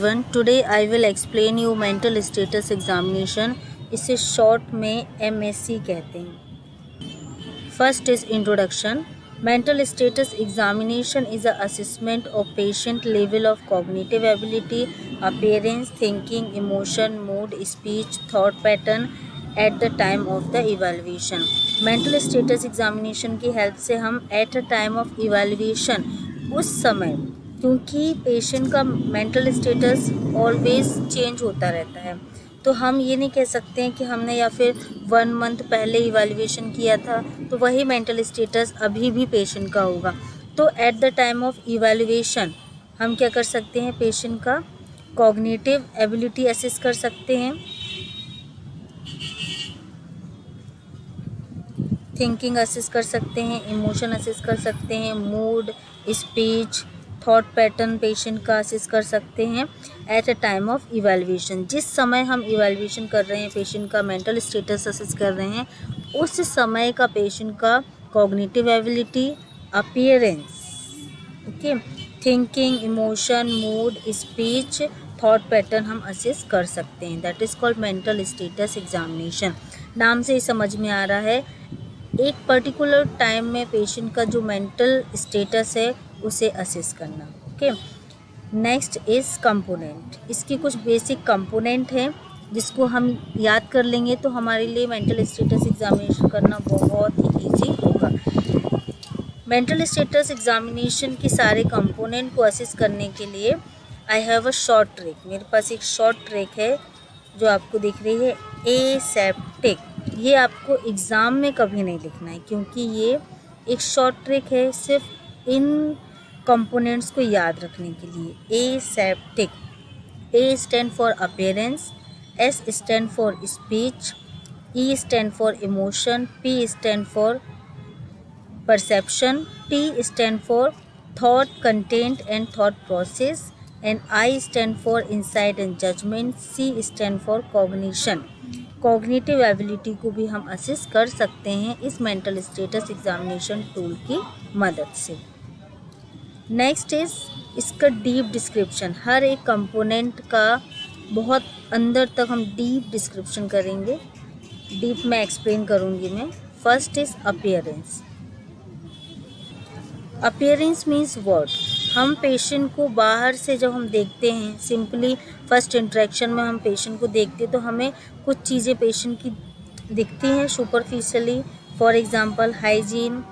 Today I will explain you mental status examination. इसे short में MSc कहते हैं. First is introduction. Mental status examination is a assessment of patient level of cognitive ability, appearance, thinking, emotion, mood, speech, thought pattern at the time of the evaluation. Mental status examination की help से हम at a time of evaluation उस समय, क्योंकि patient का mental status always change होता रहता है, तो हम ये नहीं कह सकते हैं कि हमने या फिर 1 मंथ पहले इवैल्यूएशन किया था तो वही मेंटल स्टेटस अभी भी पेशेंट का होगा. तो at the time of evaluation हम क्या कर सकते हैं, पेशेंट का कॉग्निटिव एबिलिटी असेस कर सकते हैं, थिंकिंग असेस कर सकते हैं, इमोशन असेस कर सकते हैं, mood, speech, thought pattern patient का असेस कर सकते हैं at a time of evaluation. जिस समय हम इवैल्यूएशन कर रहे हैं, पेशेंट का मेंटल स्टेटस असेस कर रहे हैं, उस समय का पेशेंट का cognitive ability, appearance, okay, thinking, emotion, mood, speech, thought pattern हम असेस कर सकते हैं. That is called mental status examination. नाम से ही समझ में आ रहा है, एक पर्टिकुलर टाइम में पेशेंट का जो मेंटल स्टेटस है उसे असेस करना. ओके. Next is component. इसकी कुछ बेसिक कंपोनेंट हैं जिसको हम याद कर लेंगे तो हमारे लिए मेंटल स्टेटस एग्जामिनेशन करना बहुत ही ईजी होगा. मेंटल स्टेटस एग्जामिनेशन के सारे कंपोनेंट को असेस करने के लिए I have a short trick. मेरे पास एक शॉर्ट ट्रिक है जो आपको दिख रही है, एसेप्टिक. ये आपको एग्ज़ाम में कभी नहीं लिखना है क्योंकि ये एक शॉर्ट ट्रिक है सिर्फ इन कंपोनेंट्स को याद रखने के लिए. Aseptic. A stand for appearance, S stand for speech, E stand for emotion, P stand for perception, T stand for thought content and thought process, and I stand for insight and judgement, C stand for cognition. Cognitive ability को भी हम assess कर सकते हैं इस mental status examination tool की मदद से. नेक्स्ट इज़ इसका डीप डिस्क्रिप्शन. हर एक कंपोनेंट का बहुत अंदर तक हम डीप डिस्क्रिप्शन करेंगे. डीप में एक्सप्लेन करूँगी मैं. First is appearance. Appearance means what. हम पेशेंट को बाहर से जब हम देखते हैं, सिंपली फर्स्ट इंटरेक्शन में हम पेशेंट को देखते हैं तो हमें कुछ चीज़ें पेशेंट की दिखती हैं superficially. For example hygiene,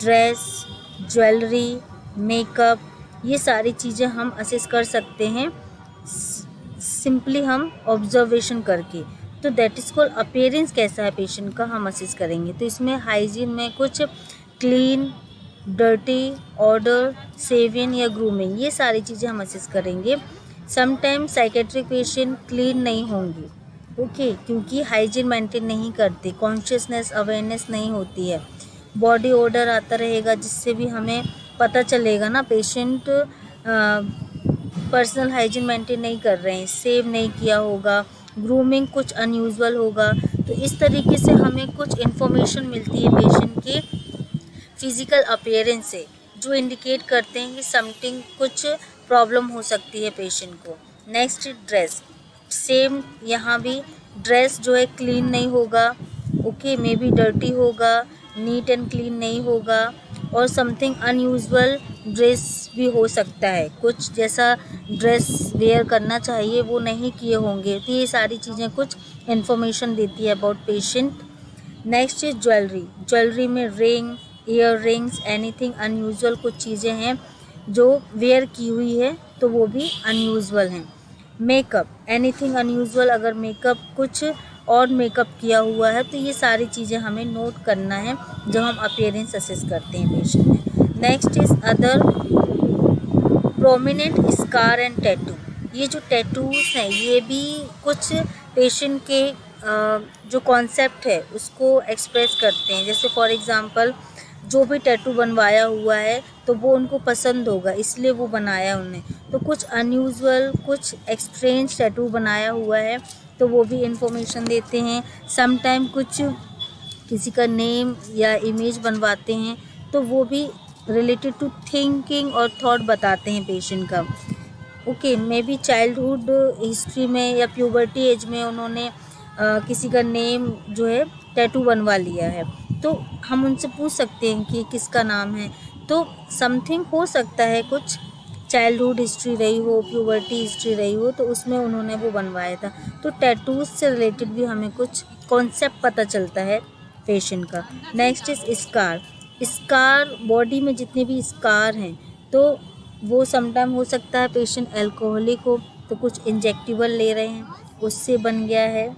dress, jewellery, makeup, ये सारी चीज़ें हम असेस कर सकते हैं सिंपली हम ऑब्जर्वेशन करके. तो दैट इज़ कॉल्ड अपीयरेंस. कैसा है पेशेंट का हम असेस करेंगे. तो इसमें हाइजीन में कुछ क्लीन, डर्टी, ऑर्डर, सेवियन या ग्रूमिंग, ये सारी चीज़ें हम असेस करेंगे. समटाइम्स साइकेट्रिक पेशेंट क्लीन नहीं होंगे, ओके, क्योंकि हाइजीन मेंटेन नहीं करते, कॉन्शियसनेस, अवेयरनेस नहीं होती है. बॉडी ऑर्डर आता रहेगा जिससे भी हमें पता चलेगा ना पेशेंट पर्सनल हाइजीन मेंटेन नहीं कर रहे हैं, सेव नहीं किया होगा. ग्रूमिंग कुछ अनयूजुअल होगा. तो इस तरीके से हमें कुछ इन्फॉर्मेशन मिलती है पेशेंट के फिज़िकल अपीयरेंस से, जो इंडिकेट करते हैं कि समथिंग कुछ प्रॉब्लम हो सकती है पेशेंट को. Next dress. सेम यहाँ भी ड्रेस जो है क्लीन नहीं होगा, ओके, मे बी डर्टी होगा, नीट एंड क्लीन नहीं होगा, और समथिंग अनयूजुअल ड्रेस भी हो सकता है. कुछ जैसा ड्रेस वेयर करना चाहिए वो नहीं किए होंगे. तो ये सारी चीज़ें कुछ इन्फॉर्मेशन देती है about patient. Next is jewellery. Jewellery में ring, ear rings, anything unusual कुछ चीज़ें हैं जो वेयर की हुई है तो वो भी अनयूजुअल हैं. मेकअप. एनीथिंग अनयूजुअल, अगर मेकअप कुछ और मेकअप किया हुआ है तो ये सारी चीज़ें हमें नोट करना है जब हम अपीयरेंस असेस करते हैं पेशेंट में. Next is other. Prominent scar and tattoo. ये जो टैटूज़ हैं ये भी कुछ पेशेंट के जो कॉन्सेप्ट है उसको एक्सप्रेस करते हैं. जैसे फॉर एग्ज़ाम्पल जो भी टैटू बनवाया हुआ है तो वो उनको पसंद होगा इसलिए वो बनाया उन्हें. तो कुछ अनयूजुअल, कुछ एक्सट्रेंज टैटू बनाया हुआ है तो वो भी इन्फॉर्मेशन देते हैं. समटाइम कुछ किसी का नेम या इमेज बनवाते हैं तो वो भी रिलेटेड टू थिंकिंग और थॉट बताते हैं पेशेंट का. Okay, may be childhood history में या प्यूबर्टी एज में उन्होंने किसी का नेम जो है टैटू बनवा लिया है, तो हम उनसे पूछ सकते हैं कि किसका नाम है। तो समथिंग हो सकता है, कुछ चाइल्डहुड हिस्ट्री रही हो, प्यूबर्टी हिस्ट्री रही हो, तो उसमें उन्होंने वो बनवाया था। तो टैटूज से रिलेटेड भी हमें कुछ कॉन्सेप्ट पता चलता है पेशेंट का। Next is scar. Scar, body में जितने भी स्कार हैं, तो वो समटाइम हो सकता है पेशेंट अल्कोहलिक हो, तो कुछ इंजेक्टेबल ले रहे हैं उससे बन गया है।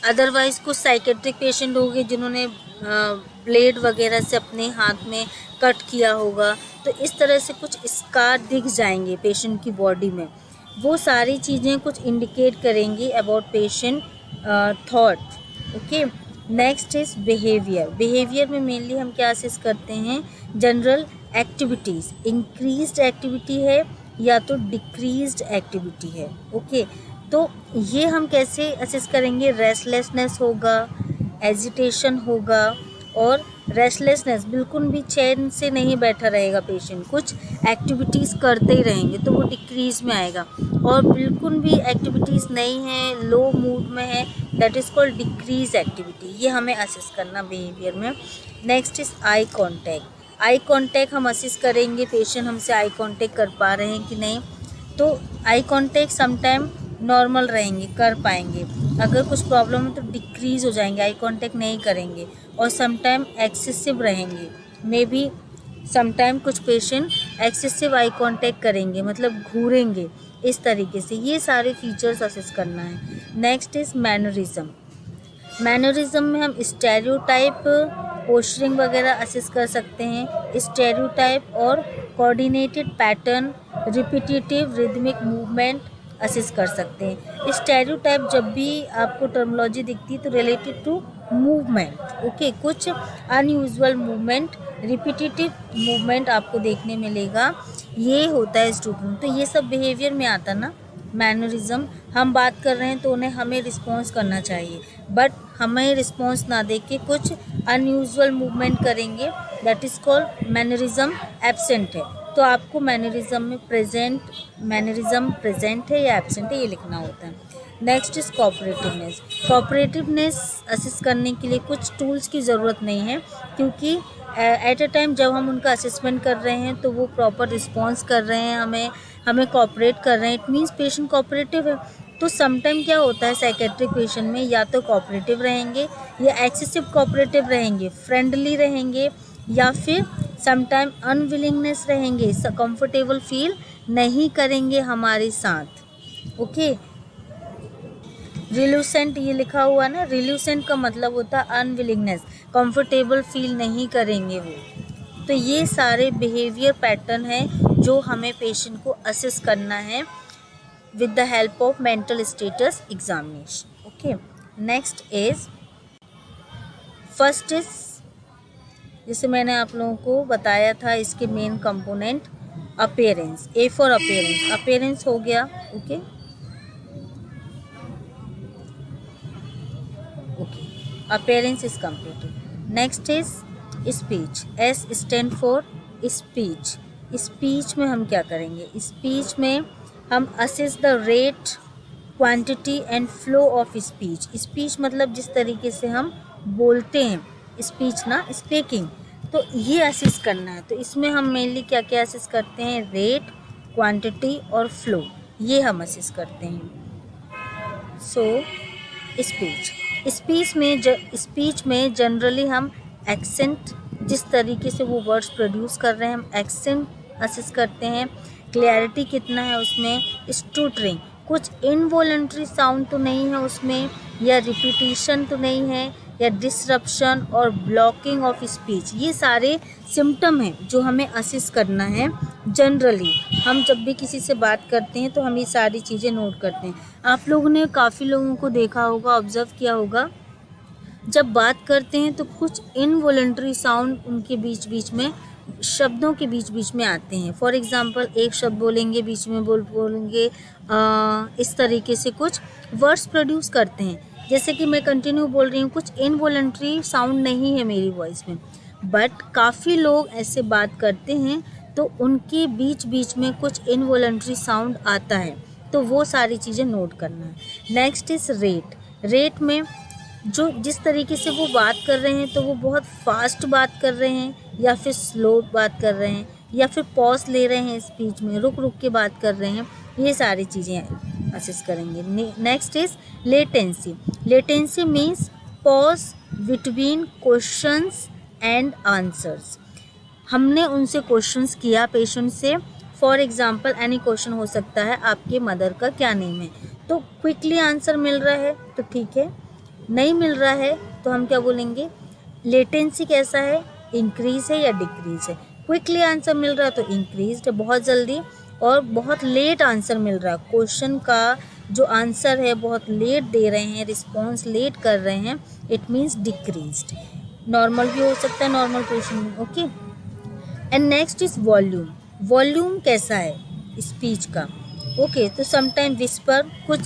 अदरवाइज़ कुछ साइकेट्रिक पेशेंट होंगे जिन्होंने ब्लेड वगैरह से अपने हाथ में कट किया होगा, तो इस तरह से कुछ स्कार दिख जाएंगे पेशेंट की बॉडी में। वो सारी चीज़ें कुछ इंडिकेट करेंगी about patient thought. Okay, next is behaviour. Behaviour में मेनली हम क्या असेस करते हैं, जनरल एक्टिविटीज़, इंक्रीज्ड एक्टिविटी है या तो डिक्रीज्ड एक्टिविटी है। ओके, तो ये हम कैसे असेस करेंगे, रेस्टलेसनेस होगा, एजिटेशन होगा, और रेस्टलेसनेस बिल्कुल भी चैन से नहीं बैठा रहेगा पेशेंट, कुछ एक्टिविटीज़ करते ही रहेंगे तो वो डिक्रीज में आएगा, और बिल्कुल भी एक्टिविटीज़ नहीं है, लो मूड में है, that is called decrease activity. ये हमें असेस करना बिहेवियर में। Next is eye contact. Eye contact हम असेस करेंगे पेशेंट हमसे आई कॉन्टैक्ट कर पा रहे हैं कि नहीं, तो आई कॉन्टैक्ट समटाइम नॉर्मल रहेंगे, कर पाएंगे, अगर कुछ प्रॉब्लम है तो डिक्रीज हो जाएंगे, आई कांटेक्ट नहीं करेंगे, और समटाइम एक्सेसिव रहेंगे। मे बी समटाइम कुछ पेशेंट एक्सेसिव आई कांटेक्ट करेंगे, मतलब घूरेंगे इस तरीके से। ये सारे फीचर्स असेस करना है। Next is mannerism. मैनरिज्म में हम स्टेरियोटाइप, पोस्चरिंग वगैरह असेस कर सकते हैं। स्टेरियोटाइप और coordinated pattern, repetitive rhythmic movement assess कर सकते हैं। स्टेरियोटाइप जब भी आपको टर्मिनोलॉजी दिखती है तो रिलेटेड टू मूवमेंट, ओके, कुछ अनयूजुअल मूवमेंट, रिपीटेटिव मूवमेंट आपको देखने मिलेगा, ये होता है स्टूडेंट। तो ये सब बिहेवियर में आता ना। मैनरिज्म हम बात कर रहे हैं तो उन्हें हमें रिस्पॉन्स करना चाहिए, बट हमें रिस्पॉन्स ना दे के कुछ अनयूजुअल मूवमेंट करेंगे, that is called mannerism absent है। तो आपको मैनरिज्म में मैनरिज्म प्रेजेंट है या एब्सेंट है ये लिखना होता है। Next is cooperativeness. Cooperativeness assess करने के लिए कुछ टूल्स की ज़रूरत नहीं है, क्योंकि एट अ टाइम जब हम उनका असेसमेंट कर रहे हैं तो वो प्रॉपर रिस्पॉन्स कर रहे हैं, हमें कोऑपरेट कर रहे हैं, इट मीन्स पेशेंट कोऑपरेटिव है। तो समटाइम क्या होता है साइकेट्रिक पेशेंट में, या तो कोऑपरेटिव रहेंगे या एक्सेसिव कोऑपरेटिव रहेंगे, फ्रेंडली रहेंगे, या फिर समटाइम अनविलिंगनेस रहेंगे, कंफर्टेबल फील नहीं करेंगे हमारे साथ। ओके, रिल्यूसेंट ये लिखा हुआ ना, रिल्यूसेंट का मतलब होता है अनविलिंगनेस, कंफर्टेबल फील नहीं करेंगे वो। तो ये सारे बिहेवियर पैटर्न है जो हमें पेशेंट को असेस करना है with the help of mental status examination. Okay, next is first is, जैसे मैंने आप लोगों को बताया था इसके main component appearance, A for appearance, appearance हो गया। Okay okay, appearance is completed. Next is speech, S stand for speech. Speech में हम क्या करेंगे, स्पीच में हम assess the rate, quantity and flow of speech. Speech मतलब जिस तरीके से हम बोलते हैं, स्पीच ना स्पीकिंग, तो ये असेस करना है। तो इसमें हम मेनली क्या क्या असेस करते हैं, रेट, क्वांटिटी और फ्लो, ये हम असेस करते हैं। सो स्पीच में जनरली हम एक्सेंट, जिस तरीके से वो वर्ड्स प्रोड्यूस कर रहे हैं हम एक्सेंट असेस करते हैं, क्लैरिटी कितना है उसमें, स्टूटरिंग, कुछ इनवॉलंटरी साउंड तो नहीं है उसमें, या रिपीटिशन तो नहीं है, या डिसरप्शन और ब्लॉकिंग ऑफ स्पीच, ये सारे सिम्टम हैं जो हमें असेस करना है। जनरली हम जब भी किसी से बात करते हैं तो हम ये सारी चीज़ें नोट करते हैं। आप लोगों ने काफ़ी लोगों को देखा होगा, ऑब्जर्व किया होगा, जब बात करते हैं तो कुछ इनवॉलंटरी साउंड उनके बीच बीच में, शब्दों के बीच बीच में आते हैं। फॉर एग्जांपल एक शब्द बोलेंगे, बीच में बोलेंगे इस तरीके से कुछ वर्ड्स प्रोड्यूस करते हैं। जैसे कि मैं कंटिन्यू बोल रही हूँ, कुछ इनवॉलंटरी साउंड नहीं है मेरी वॉइस में, बट काफ़ी लोग ऐसे बात करते हैं तो उनके बीच बीच में कुछ इनवॉलंटरी साउंड आता है, तो वो सारी चीज़ें नोट करना है। Next is rate. रेट में जो जिस तरीके से वो बात कर रहे हैं, तो वो बहुत फास्ट बात कर रहे हैं या फिर स्लो बात कर रहे हैं या फिर पॉज ले रहे हैं स्पीच में, रुक रुक के बात कर रहे हैं, ये सारी चीज़ें असेस करेंगे। Next is latency. Latency means pause between questions and answers. हमने उनसे क्वेश्चंस किया पेशेंट से, फॉर एग्जांपल एनी क्वेश्चन हो सकता है, आपके मदर का क्या नेम है, तो क्विकली आंसर मिल रहा है तो ठीक है, नहीं मिल रहा है तो हम क्या बोलेंगे, लेटेंसी कैसा है, इंक्रीज है या डिक्रीज है। क्विकली आंसर मिल रहा है तो इंक्रीज है, बहुत जल्दी, और बहुत लेट आंसर मिल रहा है, क्वेश्चन का जो आंसर है बहुत लेट दे रहे हैं, रिस्पॉन्स लेट कर रहे हैं, इट मीन्स डिक्रीज्ड। नॉर्मल भी हो सकता है, normal patient, okay. And next is volume. Volume कैसा है स्पीच का, ओके, तो समटाइम विस्पर, कुछ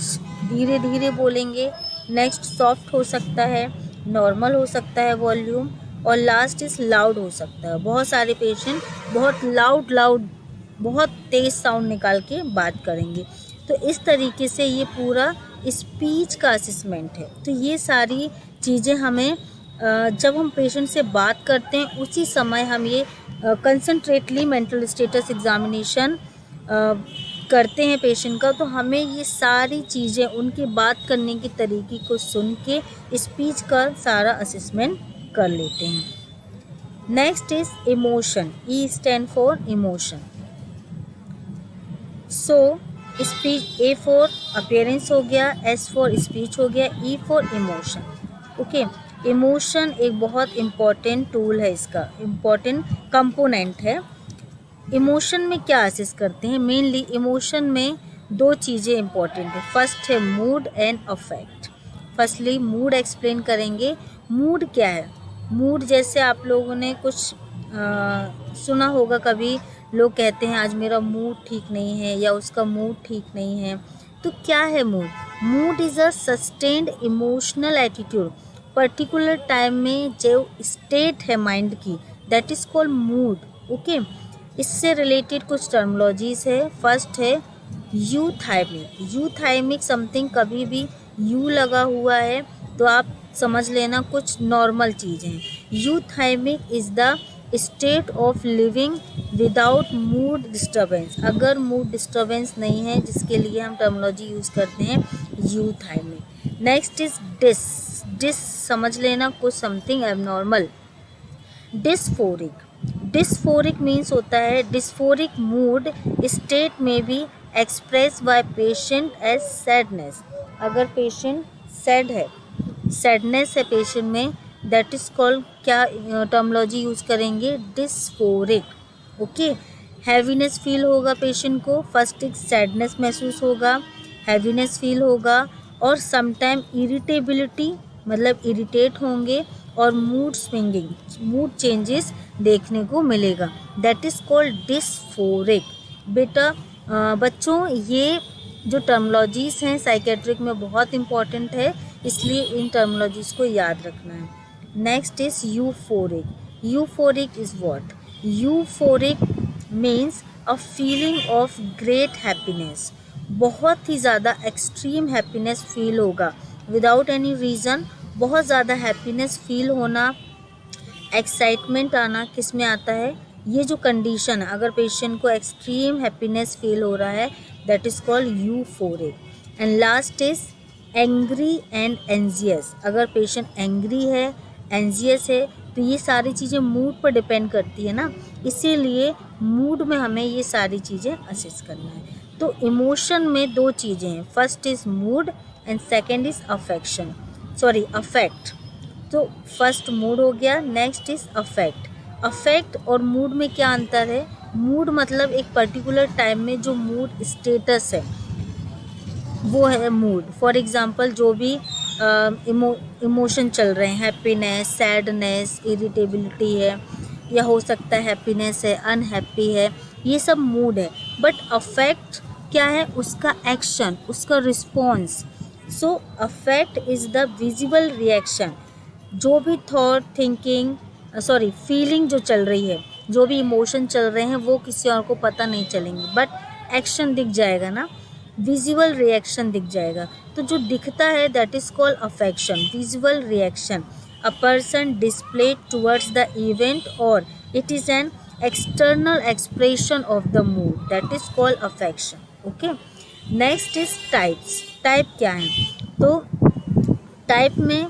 धीरे धीरे बोलेंगे। नेक्स्ट सॉफ्ट हो सकता है, नॉर्मल हो सकता है वॉल्यूम, और लास्ट इज लाउड हो सकता है। बहुत सारे पेशेंट बहुत लाउड बहुत तेज़ साउंड निकाल के बात करेंगे। तो इस तरीके से ये पूरा स्पीच का असेसमेंट है। तो ये सारी चीज़ें हमें जब हम पेशेंट से बात करते हैं उसी समय हम ये कंसंट्रेटली मेंटल स्टेटस एग्जामिनेशन करते हैं पेशेंट का, तो हमें ये सारी चीज़ें उनकी बात करने के तरीके को सुन के स्पीच का सारा असेसमेंट कर लेते हैं। Next is emotion. E stand for emotion. So speech, A for appearance हो गया, एस फॉर स्पीच हो गया, E for emotion, okay. Emotion एक बहुत इम्पॉर्टेंट टूल है, इसका इम्पॉर्टेंट कंपोनेंट है। इमोशन में क्या असेस करते हैं, मेनली इमोशन में दो चीज़ें इम्पॉर्टेंट है। फर्स्ट है mood and affect. Firstly mood explain करेंगे। मूड क्या है, मूड जैसे आप लोगों ने कुछ सुना होगा, कभी लोग कहते हैं आज मेरा मूड ठीक नहीं है या उसका मूड ठीक नहीं है, तो क्या है mood? Mood is a sustained emotional attitude, particular time में जो स्टेट है माइंड की, that is called mood, okay. इससे रिलेटेड कुछ टर्मोलॉजीज़ है। फर्स्ट है यूथाइमिक। यूथाइमिक समथिंग, कभी भी यू लगा हुआ है तो आप समझ लेना कुछ नॉर्मल चीज़ हैं। Euthymic is the state of living without mood disturbance. अगर मूड डिस्टर्बेंस नहीं है, जिसके लिए हम टर्मोलॉजी यूज़ करते हैं euthymic. Next is dis. Dis समझ लेना कुछ something abnormal. Dysphoric. Dysphoric means होता है डिस्फोरिक मूड स्टेट में भी express by patient as sadness. अगर पेशेंट सैड है, सैडनेस है पेशेंट में, दैट इज़ कॉल्ड, क्या टर्मोलॉजी यूज़ करेंगे, डिस्फोरिक, ओके। हैवीनेस फील होगा पेशेंट को, फर्स्ट एक सैडनेस महसूस होगा, हैवीनेस फील होगा, और समटाइम इरिटेबिलिटी, मतलब इरिटेट होंगे, और मूड स्विंगिंग, मूड चेंजेस देखने को मिलेगा, दैट इज़ कॉल्ड डिस्फोरिक। बेटा बच्चों, ये जो टर्मोलॉजीज़ हैं साइकेट्रिक में बहुत इंपॉर्टेंट है, इसलिए इन टर्मोलॉजीज़ को याद रखना है। Next is euphoric. Euphoric is what? Euphoric means a feeling of great happiness. बहुत ही ज़्यादा एक्सट्रीम हैप्पीनेस फील होगा विदाउट एनी रीज़न। बहुत ज़्यादा हैप्पीनेस फील होना, एक्साइटमेंट आना, किस में आता है, ये जो कंडीशन है, अगर पेशेंट को एक्सट्रीम हैप्पीनेस फील हो रहा है, that is called euphoric. And last is angry and anxious. अगर पेशेंट एंग्री है, एंजियस है, तो ये सारी चीज़ें मूड पर डिपेंड करती है ना, इसीलिए मूड में हमें ये सारी चीज़ें असेस करना है। तो इमोशन में दो चीज़ें हैं, first is mood and second is affection, sorry affect. तो फर्स्ट मूड हो गया, नेक्स्ट इज़ अफेक्ट। अफेक्ट और मूड में क्या अंतर है? मूड मतलब एक पर्टिकुलर टाइम में जो मूड स्टेटस है वो है मूड। फॉर एग्जांपल जो भी इमोशन चल रहे हैं, हैप्पीनेस, सैडनेस, इरिटेबिलिटी है, या हो सकता है हैप्पीनेस है, अनहैप्पी है, ये सब मूड है। बट अफेक्ट क्या है? उसका एक्शन, उसका response. So affect is the visible reaction. जो भी थॉट, थिंकिंग, फीलिंग जो चल रही है, जो भी इमोशन चल रहे हैं वो किसी और को पता नहीं चलेंगे, बट एक्शन दिख जाएगा ना, विजुअल रिएक्शन दिख जाएगा। तो जो दिखता है that is called affection, visual reaction a person display towards the event और it is an external expression of the mood, that is called affection. Okay, next is types. Type क्या है? तो टाइप में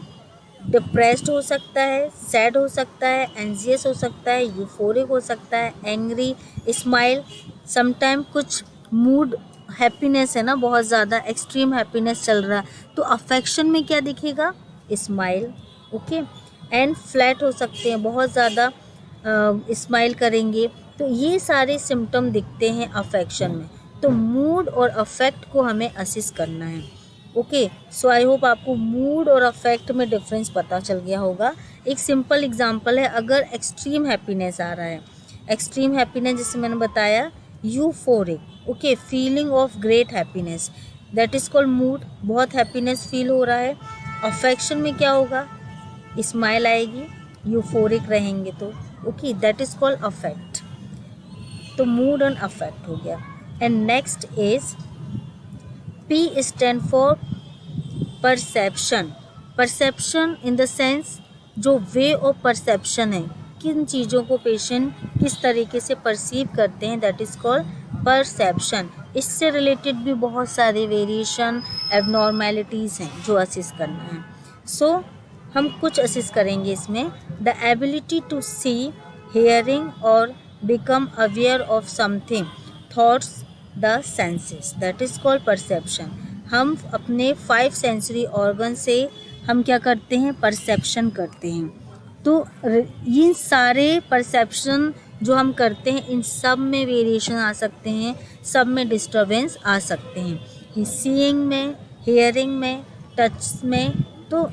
डिप्रेस्ड हो सकता है, sad हो सकता है, एंजियस हो सकता है, यूफोरिक हो सकता है, एंग्री, स्माइल, समटाइम कुछ मूड हैप्पीनेस है ना, बहुत ज़्यादा एक्सट्रीम हैप्पीनेस चल रहा है, तो अफेक्शन में क्या दिखेगा? स्माइल। ओके, एंड फ्लैट हो सकते हैं, बहुत ज़्यादा स्माइल करेंगे, तो ये सारे सिम्टम दिखते हैं अफेक्शन में। तो मूड और अफेक्ट को हमें असिस्ट करना है। ओके, सो आई होप आपको मूड और अफेक्ट में डिफरेंस पता चल गया होगा। एक सिंपल एग्जांपल है, अगर एक्सट्रीम हैप्पीनेस आ रहा है, एक्सट्रीम हैप्पीनेस जैसे मैंने बताया, euphoric, okay, feeling of great happiness, that is called mood, बहुत हैप्पीनेस फील हो रहा है। अफेक्शन में क्या होगा? स्माइल आएगी, यूफोरिक रहेंगे तो, okay, that is called affect. तो मूड एंड अफेक्ट हो गया। And next is P stand for perception. Perception in the sense जो वे ऑफ परसेप्शन है, किन चीज़ों को पेशेंट किस तरीके से परसीव करते हैं, दैट इज़ कॉल्ड परसेप्शन। इससे रिलेटेड भी बहुत सारे वेरिएशन एबनॉर्मेलिटीज़ हैं जो असिस्ट करना है। सो हम कुछ असिस्ट करेंगे इसमें। The ability to see, hearing और become aware of something, thoughts, the senses, that is called perception. हम अपने 5 सेंसरी ऑर्गन से हम क्या करते हैं? परसेप्शन करते हैं। तो ये सारे परसेप्शन जो हम करते हैं, इन सब में वेरिएशन आ सकते हैं, सब में डिस्टर्बेंस आ सकते हैं, सीइंग में, हेयरिंग में, टच में। तो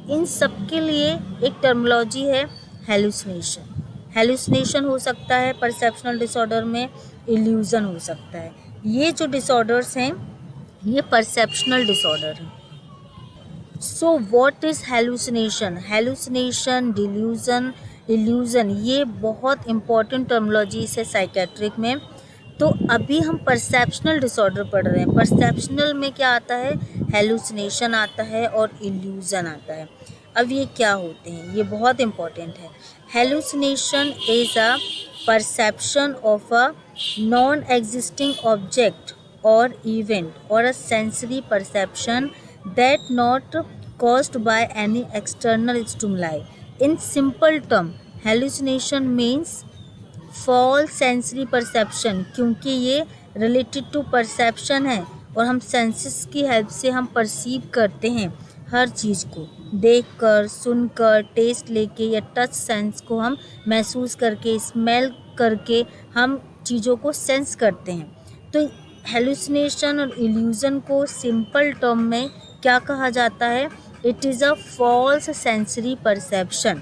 इन सब के लिए एक टर्मिनोलॉजी है हेलुसिनेशन। हेलुसिनेशन हो सकता है परसेप्शनल डिसऑर्डर में, इल्यूजन हो सकता है। ये जो डिसऑर्डर्स हैं ये परसेप्शनल डिसऑर्डर हैं। So what is hallucination? Hallucination, delusion, illusion, ये बहुत इंपॉर्टेंट टर्मिनोलॉजीज है साइकेट्रिक में। तो अभी हम परसेप्शनल डिसऑर्डर पढ़ रहे हैं। परसेप्शनल में क्या आता है? हेलुसिनेशन आता है और इल्यूजन आता है। अब ये क्या होते हैं, ये बहुत इंपॉर्टेंट है। Hallucination is a perception of a non-existing object or event or a sensory perception that not caused by any external stimuli. In simple term, hallucination means false sensory perception, क्योंकि ये related to perception है और हम senses की help से हम perceive करते हैं हर चीज़ को, देखकर, सुनकर, टेस्ट लेके या टच सेंस को हम महसूस करके, स्मेल करके हम चीज़ों को सेंस करते हैं। तो हेलुसिनेशन और इल्यूजन को सिंपल टर्म में क्या कहा जाता है? It is a false sensory perception.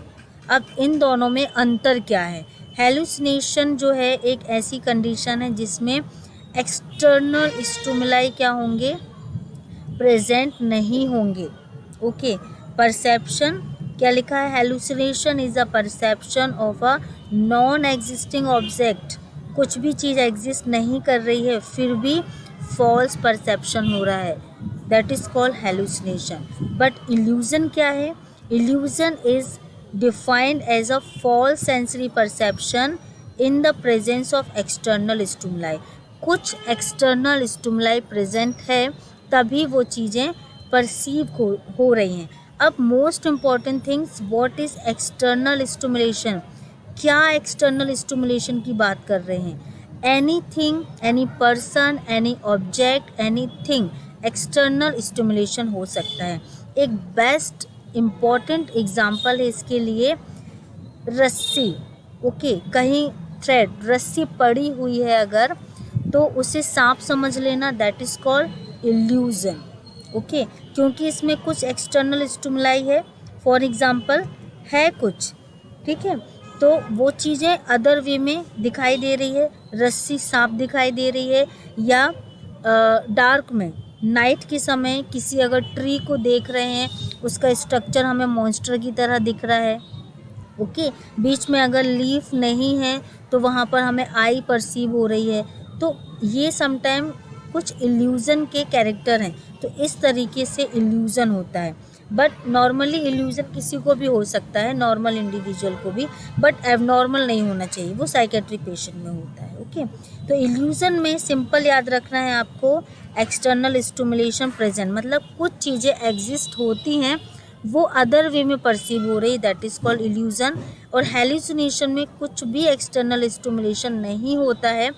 अब इन दोनों में अंतर क्या है? हेलुसिनेशन जो है एक ऐसी कंडीशन है जिसमें एक्सटर्नल स्टिमुलाई क्या होंगे? प्रेजेंट नहीं होंगे। ओके, परसेप्शन क्या लिखा है? Hallucination is a perception of a non existing object. कुछ भी चीज़ एग्जिस्ट नहीं कर रही है फिर भी फॉल्स परसेप्शन हो रहा है, that is called hallucination. But illusion क्या है? Illusion is defined as a false sensory perception in the presence of external stimuli. कुछ एक्सटर्नल स्टिमुलाई प्रेजेंट है तभी वो चीज़ें परसीव हो रही हैं। अब most important things, what is external stimulation? क्या एक्सटर्नल स्टिमुलेशन की बात कर रहे हैं? Anything, any person, any object, anything external stimulation हो सकता है। एक बेस्ट इम्पॉर्टेंट एग्जाम्पल है इसके लिए रस्सी। ओके, कहीं थ्रेड, रस्सी पड़ी हुई है अगर, तो उसे सांप समझ लेना, that is called illusion. Okay, क्योंकि इसमें कुछ एक्सटर्नल स्टिमुलाई है, फॉर एग्जांपल है कुछ, ठीक है, तो वो चीज़ें अदर वे में दिखाई दे रही है, रस्सी सांप दिखाई दे रही है, या डार्क में नाइट के समय किसी अगर ट्री को देख रहे हैं, उसका स्ट्रक्चर हमें मॉन्स्टर की तरह दिख रहा है, ओके। बीच में अगर लीफ नहीं है तो वहाँ पर हमें आई परसीव हो रही है। तो ये समटाइम कुछ इल्यूज़न के कैरेक्टर हैं, तो इस तरीके से इल्यूज़न होता है। बट नॉर्मली इल्यूज़न किसी को भी हो सकता है, नॉर्मल इंडिविजुअल को भी, बट एबनॉर्मल नहीं होना चाहिए, वो साइकेट्रिक पेशेंट में होता है। ओके, तो इल्यूज़न में सिंपल याद रखना है आपको, एक्सटर्नल स्टिमुलेशन प्रेजेंट, मतलब कुछ चीज़ें एग्जिस्ट होती हैं, वो अदर वे में परसीव हो रही, दैट इज़ कॉल्ड इल्यूज़न। और हेलुसिनेशन में कुछ भी एक्सटर्नल स्टिमुलेशन नहीं होता है,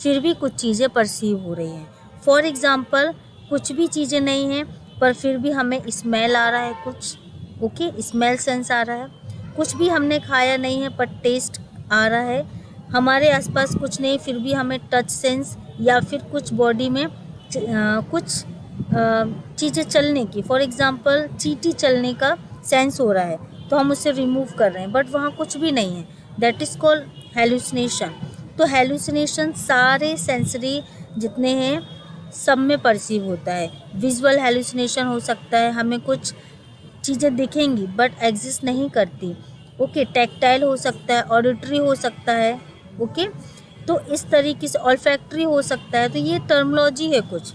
फिर भी कुछ चीज़ें परसीव हो रही हैं। फॉर एग्ज़ाम्पल, कुछ भी चीज़ें नहीं हैं पर फिर भी हमें स्मेल आ रहा है कुछ, ओके, स्मेल सेंस आ रहा है। कुछ भी हमने खाया नहीं है पर टेस्ट आ रहा है। हमारे आसपास कुछ नहीं फिर भी हमें टच सेंस या फिर कुछ बॉडी में कुछ चीज़ें चलने की, फॉर एग्ज़ाम्पल चींटी चलने का सेंस हो रहा है, तो हम उसे रिमूव कर रहे हैं बट वहाँ कुछ भी नहीं है, दैट इज़ कॉल्ड हेलुसिनेशन। तो हेलुसिनेशन सारे सेंसरी जितने हैं सब में परसीव होता है। विजुअल हेलुसिनेशन हो सकता है, हमें कुछ चीज़ें दिखेंगी बट एग्जिस्ट नहीं करती, ओके। टैक्टाइल हो सकता है, ऑडिटरी हो सकता है, ओके। तो इस तरीके से ऑल्फैक्टरी हो सकता है। तो ये टर्मिनोलॉजी है कुछ।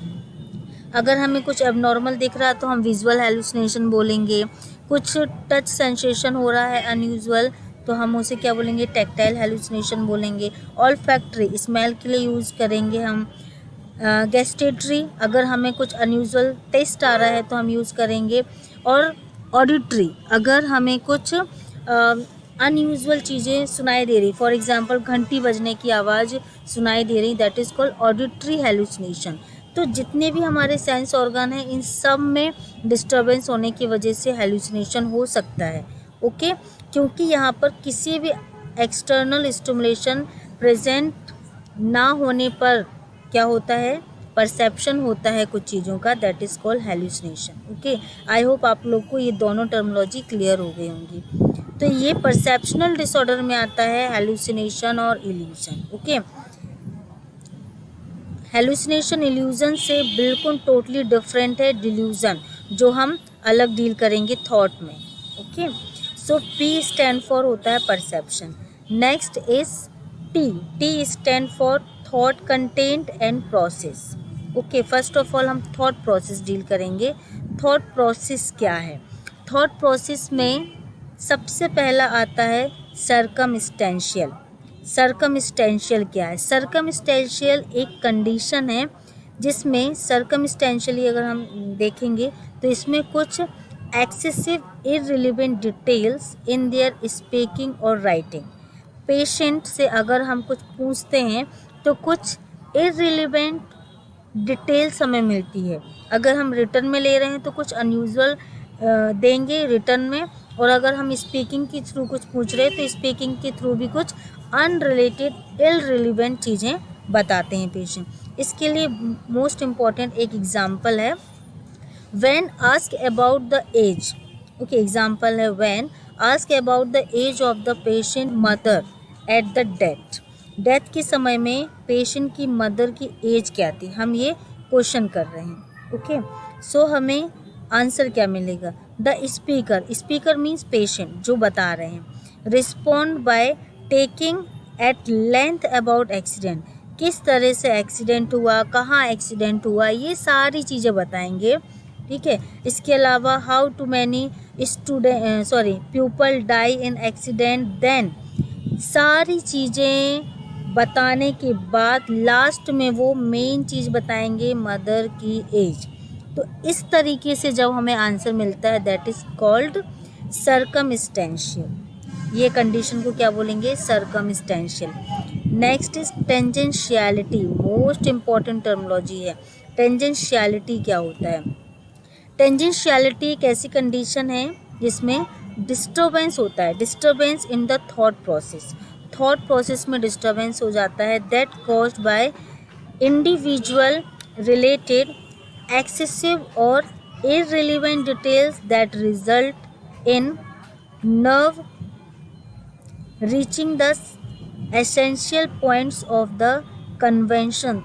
अगर हमें कुछ एबनॉर्मल दिख रहा है तो हम विजुअल हेलुसिनेशन बोलेंगे। कुछ टच सेंसेशन हो रहा है अनयूजुअल तो हम उसे क्या बोलेंगे, टैक्टाइल हेलुसिनेशन बोलेंगे। ऑल्फैक्टरी स्मेल के लिए यूज़ करेंगे हम। गैस्टेटरी, अगर हमें कुछ अनयूजुअल टेस्ट आ रहा है तो हम यूज़ करेंगे। और ऑडिटरी, अगर हमें कुछ अनयूजुअल चीज़ें सुनाई दे रही, फॉर एग्जांपल घंटी बजने की आवाज़ सुनाई दे रही, that is called auditory hallucination. तो जितने भी हमारे सेंस ऑर्गन हैं इन सब में डिस्टर्बेंस होने की वजह से हेलुसिनेशन हो सकता है, ओके। क्योंकि यहाँ पर किसी भी एक्सटर्नल स्टिमुलेशन प्रेजेंट ना होने पर क्या होता है, परसेप्शन होता है कुछ चीज़ों का, that is called hallucination, okay. I hope आप लोग को ये दोनों टर्मिनोलॉजी क्लियर हो गई होंगी। तो ये परसेप्शनल डिसऑर्डर में आता है हेलुसिनेशन और इल्यूजन, ओके। हेलुसिनेशन इल्यूजन से बिल्कुल टोटली डिफरेंट है डिल्यूजन, जो हम अलग डील करेंगे थॉट में, okay. So P stand for होता है perception. Next is T, T stand for thought content and process, okay. First of all हम थॉट प्रोसेस डील करेंगे। थॉट प्रोसेस क्या है? थॉट प्रोसेस में सबसे पहला आता है सर्कमस्टेंशियल। सर्कमस्टेंशियल क्या है? सर्कमस्टेंशियल एक कंडीशन है जिसमें सर्कमस्टेंशियली अगर हम देखेंगे तो इसमें कुछ excessive irrelevant details in their speaking और राइटिंग। पेशेंट से अगर हम कुछ पूछते हैं तो कुछ इररिलेवेंट डिटेल्स हमें मिलती है। अगर हम रिटर्न में ले रहे हैं तो कुछ अनयूजुअल देंगे रिटर्न में, और अगर हम स्पीकिंग के थ्रू कुछ पूछ रहे हैं तो स्पीकिंग के थ्रू भी कुछ अनरिलेटेड इररिलेवेंट चीज़ें बताते हैं पेशेंट। इसके लिए मोस्ट इम्पॉर्टेंट एक एग्जांपल है, when ask about the age, okay. Example है when ask about the age of the patient mother at the death. Death के समय में पेशेंट की मदर की एज क्या थी, हम ये क्वेश्चन कर रहे हैं, ओके। सो हमें आंसर क्या मिलेगा? The speaker, speaker means patient जो बता रहे हैं, respond by taking at length about accident, किस तरह से एक्सीडेंट हुआ, कहाँ एक्सीडेंट हुआ, ये सारी चीज़ें बताएंगे, ठीक है। इसके अलावा how to many people die in accident, then सारी चीज़ें बताने के बाद लास्ट में वो मेन चीज़ बताएंगे मदर की एज। तो इस तरीके से जब हमें आंसर मिलता है दैट इज़ कॉल्ड सर्कमस्टेंशियल। ये कंडीशन को क्या बोलेंगे? Circumstantial. Next is tangentiality, most important terminology है। टेंजेंशियलिटी क्या होता है? टेंजेंशियलिटी एक ऐसी कंडीशन है जिसमें डिस्टर्बेंस होता है, disturbance in the thought process. Thought process में डिस्टर्बेंस हो जाता है, that caused by individual related excessive or irrelevant details that result in nerve reaching the essential points of the conversation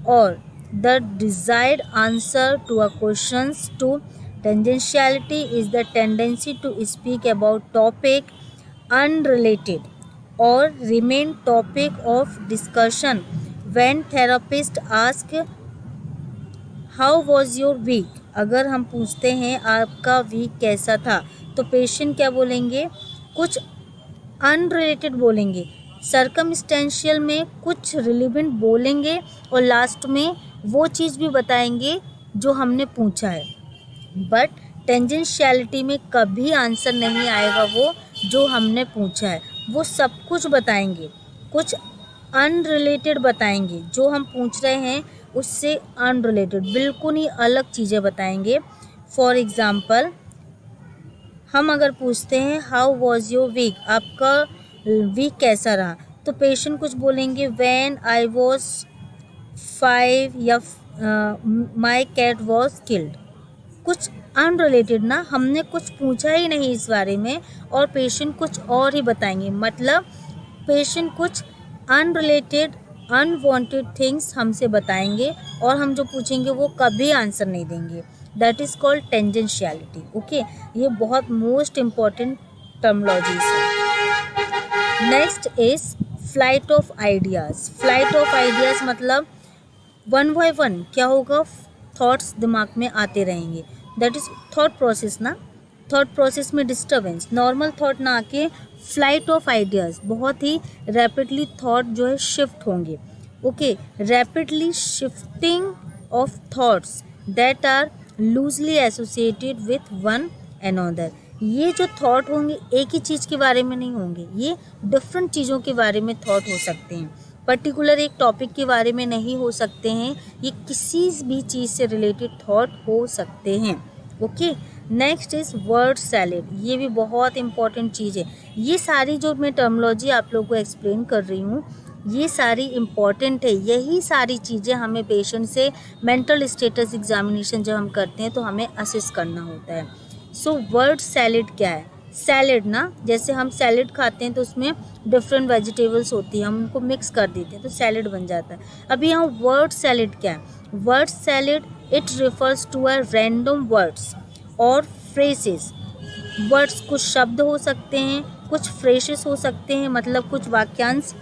or the desired answer to a questions to tangentiality is the tendency to speak about topic unrelated or remain topic of discussion. When therapist ask how was your week, अगर हम पूछते हैं आपका week कैसा था, तो patient क्या बोलेंगे, कुछ अनरिलेटेड बोलेंगे, सर्कमस्टेंशियल में कुछ रिलेवेंट बोलेंगे और लास्ट में वो चीज़ भी बताएंगे जो हमने पूछा है। बट टेंजेंशियलिटी में कभी आंसर नहीं आएगा वो जो हमने पूछा है, वो सब कुछ बताएंगे, कुछ अनरिलेटेड बताएंगे, जो हम पूछ रहे हैं उससे अनरिलेटेड बिल्कुल ही अलग चीज़ें बताएंगे। फॉर एग्ज़ाम्पल हम अगर पूछते हैं हाउ वॉज योर वीक, आपका वीक कैसा रहा, तो पेशेंट कुछ बोलेंगे व्हेन आई वॉज 5 या माई कैट वॉज किल्ड, कुछ अनरिलेटेड ना, हमने कुछ पूछा ही नहीं इस बारे में और पेशेंट कुछ और ही बताएंगे, मतलब पेशेंट कुछ अनरिलेटेड अनवांटेड थिंग्स हमसे बताएंगे और हम जो पूछेंगे वो कभी आंसर नहीं देंगे। That is called tangentiality. Okay, ये बहुत मोस्ट इम्पॉर्टेंट टर्मोलॉजीज है। Next is flight of ideas. Flight of ideas मतलब वन बाय वन क्या होगा, थॉट्स दिमाग में आते रहेंगे, दैट इज़ थॉट प्रोसेस ना, थॉट प्रोसेस में डिस्टर्बेंस, नॉर्मल थॉट ना आके फ्लाइट ऑफ आइडियाज़, बहुत ही रैपिडली थॉट जो है शिफ्ट होंगे। Okay, rapidly shifting of thoughts that are loosely associated with one another. ये जो थॉट होंगे एक ही चीज़ के बारे में नहीं होंगे, ये डिफरेंट चीज़ों के बारे में थॉट हो सकते हैं, पर्टिकुलर एक टॉपिक के बारे में नहीं हो सकते हैं, ये किसी भी चीज़ से रिलेटेड थॉट हो सकते हैं। Okay, next is word salad. ये भी बहुत इंपॉर्टेंट चीज़ है। ये सारी जो मैं टर्मोलॉजी आप लोगों को एक्सप्लेन कर रही हूँ ये सारी इम्पॉर्टेंट है, यही सारी चीज़ें हमें पेशेंट से मेंटल स्टेटस एग्जामिनेशन जब हम करते हैं तो हमें असेस करना होता है। सो वर्ड सैलेड क्या है, सैलेड ना, जैसे हम सैलेड खाते हैं तो उसमें डिफरेंट वेजिटेबल्स होती हैं, हम उनको मिक्स कर देते हैं तो सैलेड बन जाता है। अभी यहाँ वर्ड सैलेड क्या है, word salad it refers to a random words और फ्रेजेस। वर्ड्स कुछ शब्द हो सकते हैं, कुछ फ्रेजेस हो सकते हैं, मतलब कुछ वाक्यांश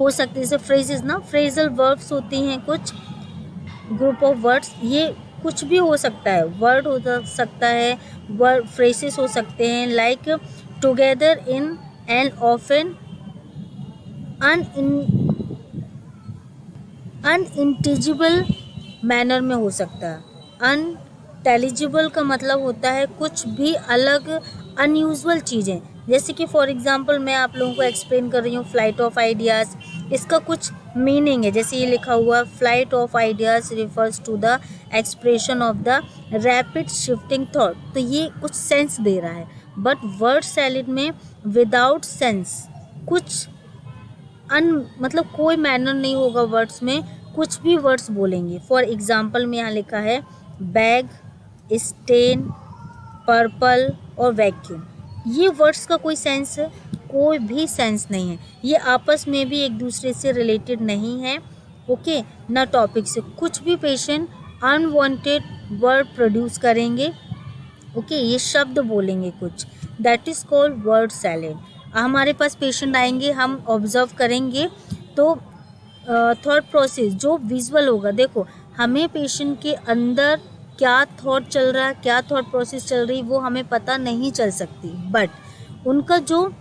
हो सकते हैं, जैसे फ्रेजेस ना, फ्रेजल वर्ब्स होती हैं, कुछ ग्रुप ऑफ वर्ड्स, ये कुछ भी हो सकता है, वर्ड हो सकता है, वर्ड फ्रेजेस हो सकते हैं, like together in and often, unintelligible manner में हो सकता है। अनटेलिजिबल का मतलब होता है कुछ भी अलग अनयूजुअल चीज़ें, जैसे कि फॉर एग्जांपल मैं आप लोगों को एक्सप्लेन कर रही हूँ फ्लाइट ऑफ आइडियाज़, इसका कुछ मीनिंग है, जैसे ये लिखा हुआ flight of ideas refers to the expression of the rapid shifting thought, तो ये कुछ सेंस दे रहा है। बट वर्ड सैलेड में विदाउट सेंस, कुछ मतलब कोई मैनर नहीं होगा वर्ड्स में, कुछ भी वर्ड्स बोलेंगे। फॉर एग्जांपल में यहाँ लिखा है बैग, स्टेन, पर्पल और वैक्यूम, ये वर्ड्स का कोई सेंस है, कोई भी सेंस नहीं है, ये आपस में भी एक दूसरे से रिलेटेड नहीं है। ओके, ना टॉपिक से, कुछ भी पेशेंट अनवांटेड वर्ड प्रोड्यूस करेंगे। ओके, ये शब्द बोलेंगे कुछ, that is called word salad. हमारे पास पेशेंट आएंगे, हम ऑब्जर्व करेंगे तो थॉट प्रोसेस जो विजुअल होगा, देखो हमें पेशेंट के अंदर क्या थॉट चल रहा है, क्या थॉट प्रोसेस चल रही, वो हमें पता नहीं चल सकती, बट उनका जो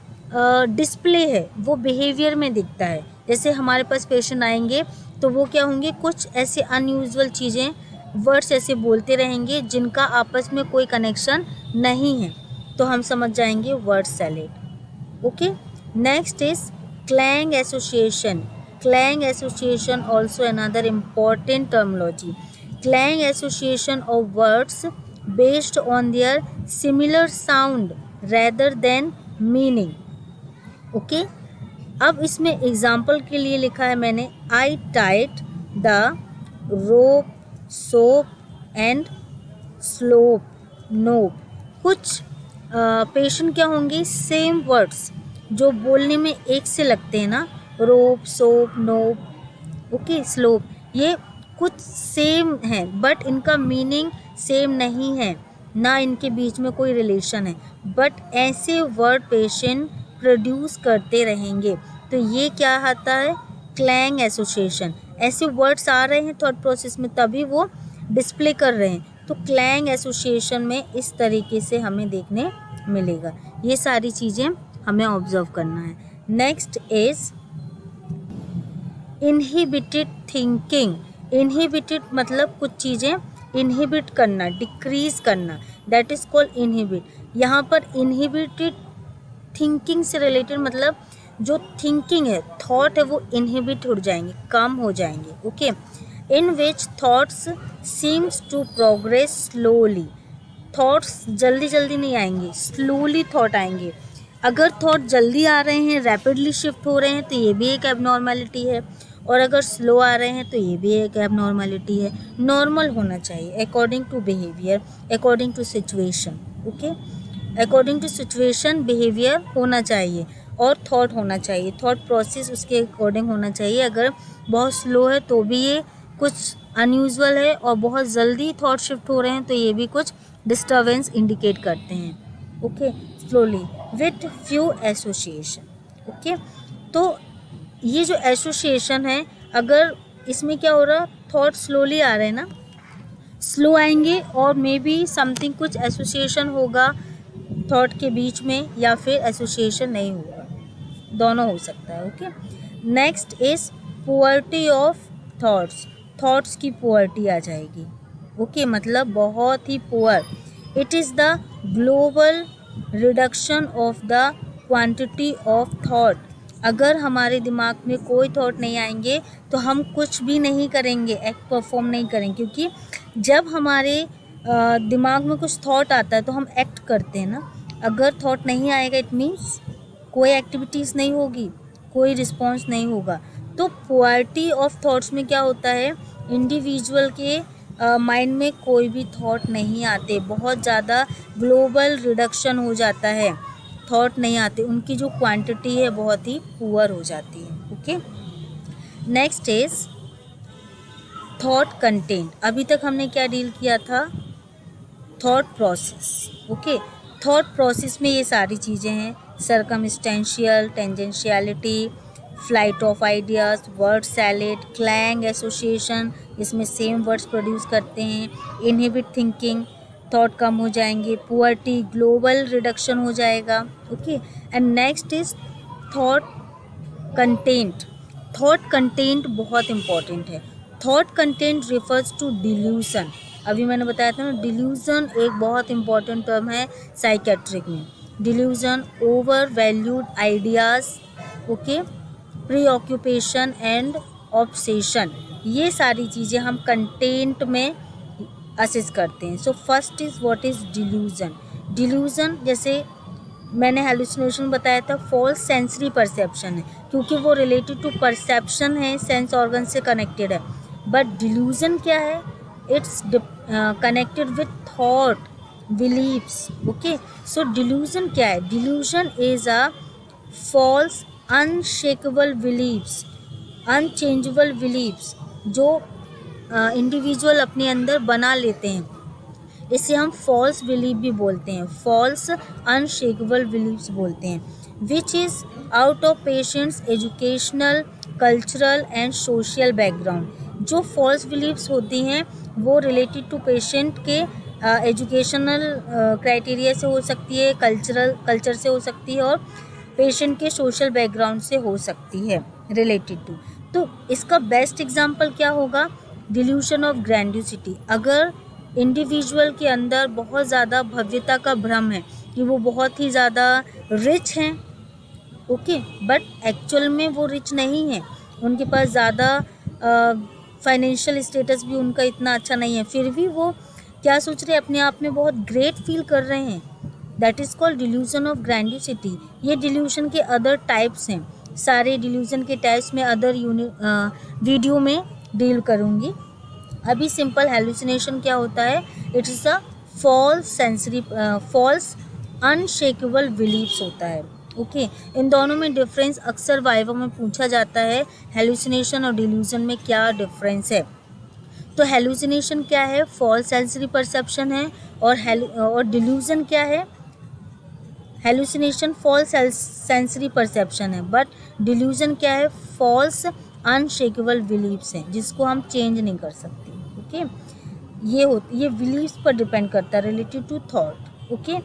डिस्प्ले है वो बिहेवियर में दिखता है। जैसे हमारे पास पेशेंट आएंगे तो वो क्या होंगे, कुछ ऐसे अनयूजुअल चीज़ें, वर्ड्स ऐसे बोलते रहेंगे जिनका आपस में कोई कनेक्शन नहीं है, तो हम समझ जाएंगे word salad. Okay, next is clang association. Clang association also another important terminology. Clang association of words based on their similar sound rather than meaning. Okay, अब इसमें एग्जाम्पल के लिए लिखा है मैंने, I tight the rope, soap and slope, nope. कुछ patient क्या होंगे, सेम वर्ड्स जो बोलने में एक से लगते हैं ना, रोप, सोप, नोप, ओके, स्लोप, ये कुछ सेम हैं बट इनका मीनिंग सेम नहीं है। ना इनके बीच में कोई रिलेशन है, बट ऐसे वर्ड पेशेंट प्रोड्यूस करते रहेंगे। तो ये क्या आता है, क्लैंग एसोसिएशन। ऐसे वर्ड्स आ रहे हैं थॉट प्रोसेस में तभी वो डिस्प्ले कर रहे हैं, तो क्लैंग एसोसिएशन में इस तरीके से हमें देखने मिलेगा। ये सारी चीज़ें हमें ऑब्जर्व करना है। Next is inhibited thinking. Inhibited मतलब कुछ चीज़ें इनहिबिट करना, डिक्रीज करना, दैट इज कॉल्ड इनहिबिट। यहाँ पर इनहिबिटेड थिंकिंग से रिलेटेड मतलब जो थिंकिंग है, थॉट है, वो इनहिबिट हो जाएंगे, कम हो जाएंगे। Okay, in which thoughts seems to progress slowly. Thoughts जल्दी जल्दी नहीं आएंगे, स्लोली थॉट आएंगे। अगर थॉट जल्दी आ रहे हैं, रैपिडली शिफ्ट हो रहे हैं, तो ये भी एक एबनॉर्मलिटी है, और अगर स्लो आ रहे हैं तो ये भी एक एबनॉर्मलिटी है। नॉर्मल होना चाहिए according to behaviour, according to situation. Okay, according to situation behaviour होना चाहिए और थॉट होना चाहिए, थॉट प्रोसेस उसके अकॉर्डिंग होना चाहिए। अगर बहुत स्लो है तो भी ये कुछ अनयूजुअल है, और बहुत जल्दी थॉट शिफ्ट हो रहे हैं तो ये भी कुछ डिस्टर्बेंस इंडिकेट करते हैं। Okay, slowly with few association. Okay, तो ये जो एसोसिएशन है, अगर इसमें क्या हो रहा, थॉट स्लोली आ रहे हैं ना, स्लो आएंगे, और मे बी समथिंग कुछ एसोसिएशन होगा थॉट के बीच में, या फिर एसोसिएशन नहीं होगा, दोनों हो सकता है। Okay, next is poverty of thoughts. Thoughts की पुअर्टी आ जाएगी। ओके, मतलब बहुत ही poor. It is the global reduction of the quantity of thought. अगर हमारे दिमाग में कोई थॉट नहीं आएंगे तो हम कुछ भी नहीं करेंगे, एक्ट परफॉर्म नहीं करेंगे, क्योंकि जब हमारे दिमाग में कुछ थॉट आता है तो हम एक्ट करते हैं ना। अगर थॉट नहीं आएगा, इट मीन्स कोई एक्टिविटीज़ नहीं होगी, कोई रिस्पॉन्स नहीं होगा। तो पुअर्टी ऑफ थॉट्स में क्या होता है, इंडिविजुअल के माइंड में कोई भी थॉट नहीं आते, बहुत ज़्यादा ग्लोबल रिडक्शन हो जाता है, थॉट नहीं आते, उनकी जो क्वांटिटी है बहुत ही पुअर हो जाती है। Okay, next is thought content. अभी तक हमने क्या डील किया था, thought process. Okay, thought process में ये सारी चीज़ें हैं, circumstantial, tangentiality, flight of ideas, word salad, clang association, इसमें सेम वर्ड्स प्रोड्यूस करते हैं, इनहिबिट थिंकिंग, थॉट कम हो जाएंगे, पुअर्टी, ग्लोबल रिडक्शन हो जाएगा। Okay, and next is thought content. Thought content बहुत इंपॉर्टेंट है। Thought content refers to delusion. अभी मैंने बताया था ना, डिल्यूजन एक बहुत इंपॉर्टेंट टर्म है साइकेट्रिक में। Delusion, over valued ideas, okay, preoccupation and obsession, ये सारी चीज़ें हम कंटेंट में असेस करते हैं। So first is what is delusion. Delusion, जैसे मैंने हेलुसिनेशन बताया था, फॉल्स सेंसरी परसेप्शन है, क्योंकि वो रिलेटेड टू परसेप्शन है, सेंस ऑर्गन से कनेक्टेड है। बट डिल्यूजन क्या है, it's connected with thought, beliefs. Okay, so delusion क्या है, delusion is a false unshakeable beliefs, unchangeable beliefs, जो इंडिविजुअल अपने अंदर बना लेते हैं, इसे हम फॉल्स बिलीव भी बोलते हैं, फॉल्स अनशेकेबल बिलीव्स बोलते हैं, which is out of patients educational, cultural and social background. जो फॉल्स बिलीव्स होती हैं वो रिलेटेड टू पेशेंट के एजुकेशनल क्राइटेरिया से हो सकती है, कल्चर से हो सकती है, और पेशेंट के सोशल बैकग्राउंड से हो सकती है रिलेटेड टू। तो इसका बेस्ट एग्जांपल क्या होगा, डिल्यूशन ऑफ ग्रैंडियोसिटी। अगर इंडिविजुअल के अंदर बहुत ज़्यादा भव्यता का भ्रम है कि वो बहुत ही ज़्यादा रिच हैं, ओके, बट एक्चुअल में वो रिच नहीं है, उनके पास ज़्यादा फाइनेंशियल स्टेटस भी उनका इतना अच्छा नहीं है, फिर भी वो क्या सोच रहे हैं, अपने आप में बहुत ग्रेट फील कर रहे हैं, that is called delusion of grandiosity. ये डिल्यूशन के अदर टाइप्स हैं, सारे डिल्यूजन के टाइप्स में अदर वीडियो में डील करूँगी। अभी सिंपल हेलुसिनेशन क्या होता है, it is a false unshakeable beliefs होता है। ओके, इन दोनों में डिफरेंस अक्सर वाइवा में पूछा जाता है, हेलुसिनेशन और डिल्यूजन में क्या डिफरेंस है। तो हेलुसिनेशन क्या है? फॉल्स सेंसरी परसेप्शन है। और डिल्यूजन क्या है? हेलुसिनेशन फॉल्स सेंसरी परसेप्शन है, बट डिल्यूजन क्या है? फॉल्स अनशेकेबल बिलीव्स हैं, जिसको हम चेंज नहीं कर सकते। ओके, ये बिलीव्स पर डिपेंड करता है, रिलेटेड टू थॉट। ओके,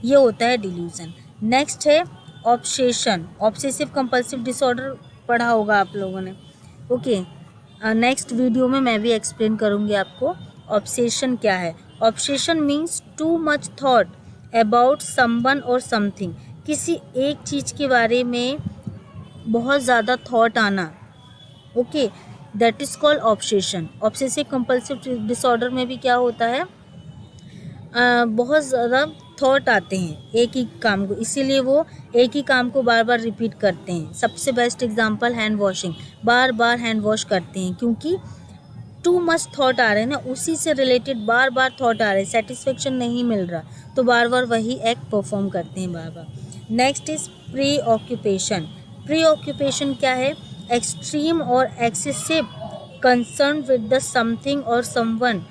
ये होता है डिल्यूजन। नेक्स्ट है ऑब्सेशन, ऑब्सेसिव कंपल्सिव डिसऑर्डर पढ़ा होगा आप लोगों ने। ओके, नेक्स्ट वीडियो में मैं भी एक्सप्लेन करूँगी आपको ऑब्सेशन क्या है। Obsession means too much thought about someone और समथिंग, किसी एक चीज़ के बारे में बहुत ज़्यादा थॉट आना। Okay, that is called obsession. Obsessive compulsive disorder में भी क्या होता है? बहुत ज़्यादा थॉट आते हैं एक ही काम को, इसीलिए वो एक ही काम को बार बार रिपीट करते हैं। सबसे बेस्ट एग्जांपल हैंड वॉशिंग, बार बार हैंड वॉश करते हैं क्योंकि टू मच थॉट आ रहे हैं ना, उसी से रिलेटेड बार बार थॉट आ रहे हैं, सेटिस्फेक्शन नहीं मिल रहा, तो बार बार वही एक्ट परफॉर्म करते हैं बार बार। Next is preoccupation. Preoccupation क्या है? एक्सट्रीम और excessive concern with the something और समवन,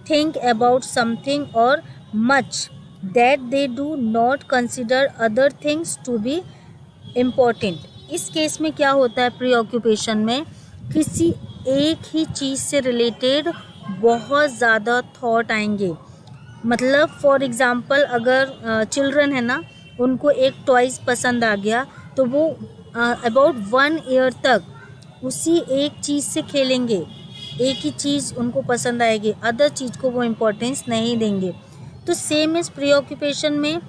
थिंक अबाउट समथिंग और much that they do not consider other things to be important. इस केस में क्या होता है? प्री ऑक्यूपेशन में किसी एक ही चीज़ से रिलेटेड बहुत ज़्यादा थॉट आएंगे। मतलब फॉर एग्ज़ाम्पल अगर चिल्ड्रन है ना, उनको एक टॉयज़ पसंद आ गया तो वो अबाउट 1 ईयर तक उसी एक चीज़ से खेलेंगे, एक ही चीज़ उनको पसंद आएगी, अदर चीज़ को वो इम्पोर्टेंस नहीं देंगे। तो सेम इस प्री ऑक्यूपेशन में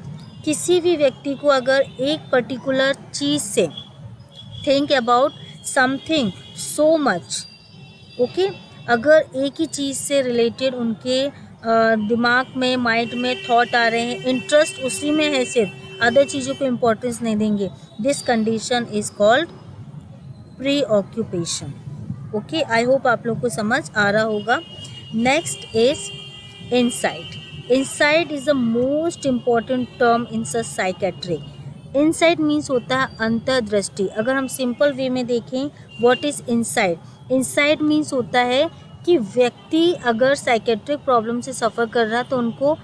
किसी भी व्यक्ति को अगर एक पर्टिकुलर चीज़ से think about something so much, okay, अगर एक ही चीज़ से रिलेटेड उनके दिमाग में, माइंड में थॉट आ रहे हैं, इंटरेस्ट उसी में है, सिर्फ अदर चीज़ों को इम्पोर्टेंस नहीं देंगे, this condition is called pre occupation. Okay, I hope आप लोग को समझ आ रहा होगा। Next is insight. Insight is the most important term in psychiatric. Insight means होता है अंतर्दृष्टि। अगर हम सिंपल वे में देखें, what is insight? Insight means होता है कि व्यक्ति अगर साइकेट्रिक प्रॉब्लम से सफ़र कर रहा है तो उनको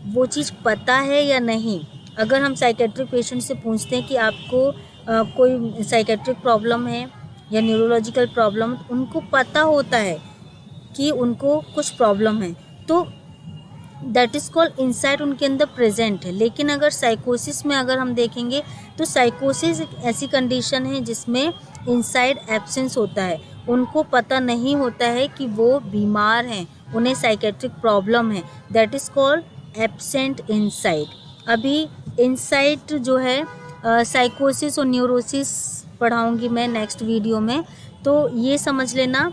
वो चीज़ पता है या नहीं। अगर हम साइकेट्रिक पेशेंट से पूछते हैं कि आपको कोई साइकेट्रिक प्रॉब्लम है या न्यूरोलॉजिकल प्रॉब्लम, उनको पता होता है कि उनको कुछ प्रॉब्लम है, तो दैट इज़ कॉल्ड इनसाइट, उनके अंदर प्रेजेंट है। लेकिन अगर साइकोसिस में अगर हम देखेंगे तो साइकोसिस एक ऐसी कंडीशन है जिसमें इनसाइट एब्सेंस होता है, उनको पता नहीं होता है कि वो बीमार हैं, उन्हें साइकेट्रिक प्रॉब्लम है, that is called absent insight. अभी इनसाइट जो है साइकोसिस और न्यूरोसिस पढ़ाऊँगी मैं नेक्स्ट वीडियो में, तो ये समझ लेना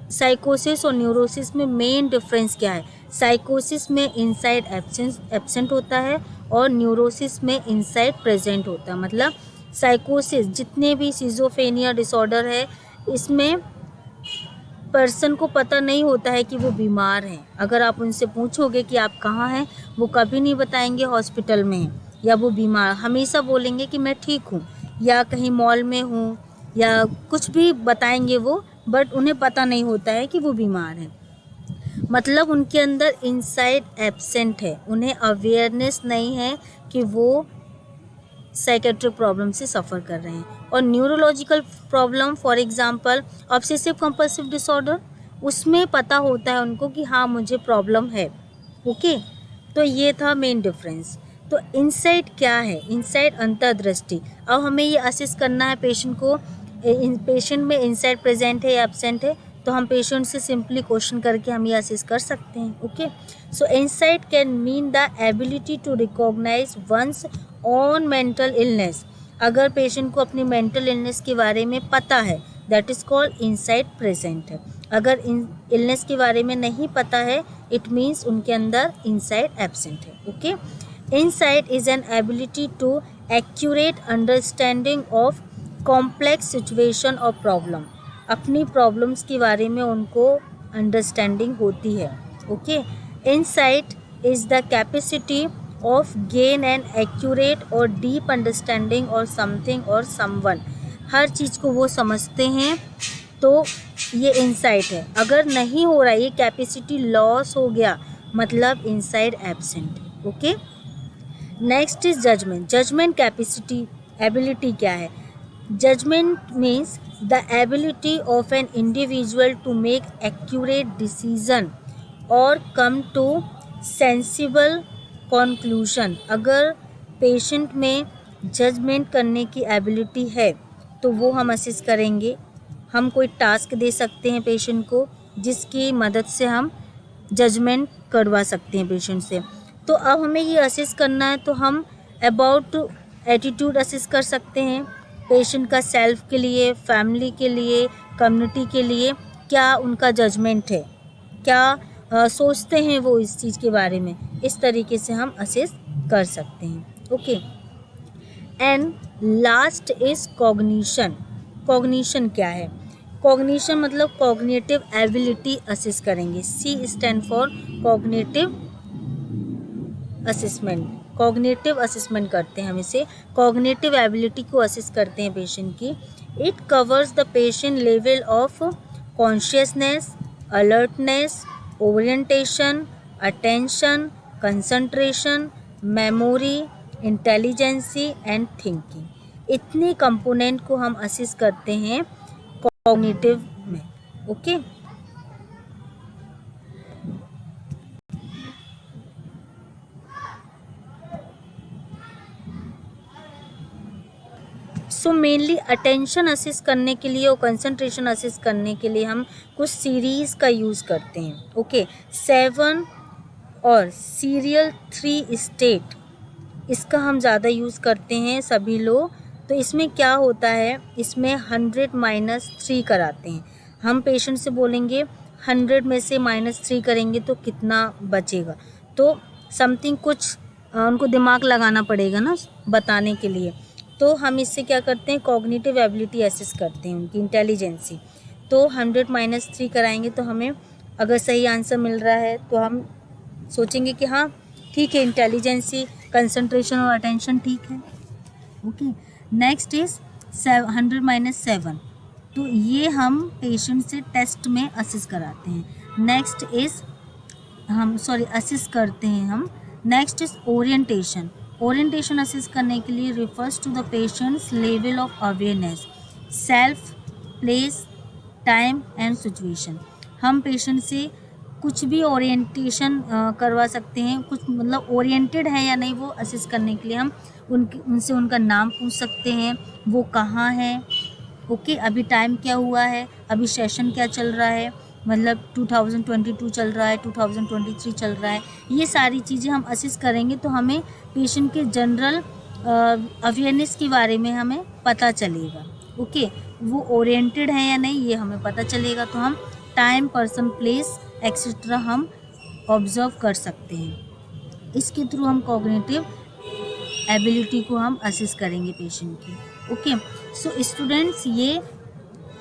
साइकोसिस और न्यूरोसिस में मेन डिफरेंस क्या है। साइकोसिस में इनसाइट एब्सेंट होता है और न्यूरोसिस में इनसाइट प्रेजेंट होता है। मतलब साइकोसिस जितने भी सिजोफ्रेनिया डिसऑर्डर है, इसमें पर्सन को पता नहीं होता है कि वो बीमार हैं। अगर आप उनसे पूछोगे कि आप कहाँ हैं, वो कभी नहीं बताएंगे हॉस्पिटल में हैं या वो बीमार, हमेशा बोलेंगे कि मैं ठीक हूँ या कहीं मॉल में हूँ या कुछ भी बताएंगे वो, बट उन्हें पता नहीं होता है कि वो बीमार हैं। मतलब उनके अंदर इनसाइट एब्सेंट है, उन्हें अवेयरनेस नहीं है कि वो साइकेट्रिक प्रॉब्लम से सफ़र कर रहे हैं। और neurological problem for example obsessive compulsive disorder, उसमें पता होता है उनको कि हाँ मुझे प्रॉब्लम है। ओके, तो ये था मेन डिफरेंस। तो इनसाइट क्या है? इनसाइट अंतर्दृष्टि। अब हमें ये असेस करना है पेशेंट को, पेशेंट में इनसाइट प्रेजेंट है या एब्सेंट है, तो हम पेशेंट से सिंपली क्वेश्चन करके हम ये असेस कर सकते हैं। Okay, so insight can mean the ability to recognise one's own mental illness. अगर पेशेंट को अपनी मेंटल इलनेस के बारे में पता है, that is called insight present है। अगर इलनेस के बारे में नहीं पता है, इट मीन्स उनके अंदर इनसाइट एब्सेंट है। Okay, insight is an ability to accurate understanding of complex situation और प्रॉब्लम। अपनी प्रॉब्लम्स के बारे में उनको अंडरस्टैंडिंग होती है। Okay, insight is the capacity of gain an accurate और डीप अंडरस्टैंडिंग और समथिंग और समवन। हर चीज़ को वो समझते हैं, तो तो ये इनसाइट है। अगर नहीं हो रहा है, ये कैपेसिटी लॉस हो गया, मतलब inside absent. Okay, next is judgment. Judgment capacity ability क्या है? Judgment means the ability of an individual to make accurate decision और कम टू सेंसिबल कंक्लूजन। अगर पेशेंट में जजमेंट करने की एबिलिटी है तो वो हम असिस्ट करेंगे। हम कोई टास्क दे सकते हैं पेशेंट को जिसकी मदद से हम जजमेंट करवा सकते हैं पेशेंट से। तो अब हमें ये असिस्ट करना है तो हम अबाउट एटीट्यूड असिस्ट कर सकते हैं पेशेंट का, सेल्फ के लिए, फैमिली के लिए, कम्युनिटी के लिए क्या उनका जजमेंट है, क्या सोचते हैं वो इस चीज़ के बारे में, इस तरीके से हम असिस्ट कर सकते हैं। Okay, and last is cognition. Cognition क्या है? कॉग्निशन मतलब कॉग्निटिव एबिलिटी असिस्ट करेंगे। C stand for cognitive assessment. Cognitive assessment करते हैं हम इसे, कॉग्निटिव एबिलिटी को असिस्ट करते हैं पेशेंट की। It covers the patient level of consciousness, alertness, orientation, attention, concentration, memory, intelligence and thinking. इतने कंपोनेंट को हम असिस्ट करते हैं कॉग्निटिव में। Okay, so mainly attention assist करने के लिए और कंसंट्रेशन असिस्ट करने के लिए हम कुछ सीरीज़ का यूज़ करते हैं। ओके, 7 और सीरियल 3 स्टेट, इसका हम ज़्यादा यूज़ करते हैं सभी लोग। तो इसमें क्या होता है, इसमें 100-3 कराते हैं। हम पेशेंट से बोलेंगे 100 में से -3 करेंगे तो कितना बचेगा, तो समथिंग कुछ उनको दिमाग लगाना पड़ेगा ना बताने के लिए। तो हम इससे क्या करते हैं, कॉग्निटिव एबिलिटी असिस्ट करते हैं, उनकी इंटेलिजेंसी। तो 100 - 3 कराएंगे तो हमें अगर सही आंसर मिल रहा है तो हम सोचेंगे कि हाँ ठीक है, इंटेलिजेंसी, कंसंट्रेशन और अटेंशन ठीक है। ओके, नेक्स्ट इज 100 - 7, तो ये हम पेशेंट से टेस्ट में असिस्ट कराते हैं। नेक्स्ट इज असिस्ट करते हैं हम। Next is orientation. Orientation assist करने के लिए refers to the patient's level of awareness, self, place, time and situation. हम पेशेंट से कुछ भी ओरिएंटेशन करवा सकते हैं, कुछ मतलब ओरिएंटेड है या नहीं वो असिस्ट करने के लिए हम उनसे उनका नाम पूछ सकते हैं, वो कहाँ है, ओके, अभी टाइम क्या हुआ है, अभी सेशन क्या चल रहा है, मतलब 2022 चल रहा है, 2023 चल रहा है। ये सारी चीज़ें हम असिस्ट करेंगे तो हमें पेशेंट के जनरल अवेयरनेस के बारे में हमें पता चलेगा। ओके, वो ओरिएंटेड है या नहीं ये हमें पता चलेगा। तो हम टाइम, पर्सन, प्लेस एक्सेट्रा हम ऑब्जर्व कर सकते हैं। इसके थ्रू हम कॉग्निटिव एबिलिटी को हम असिस्ट करेंगे पेशेंट की। ओके, सो स्टूडेंट्स, ये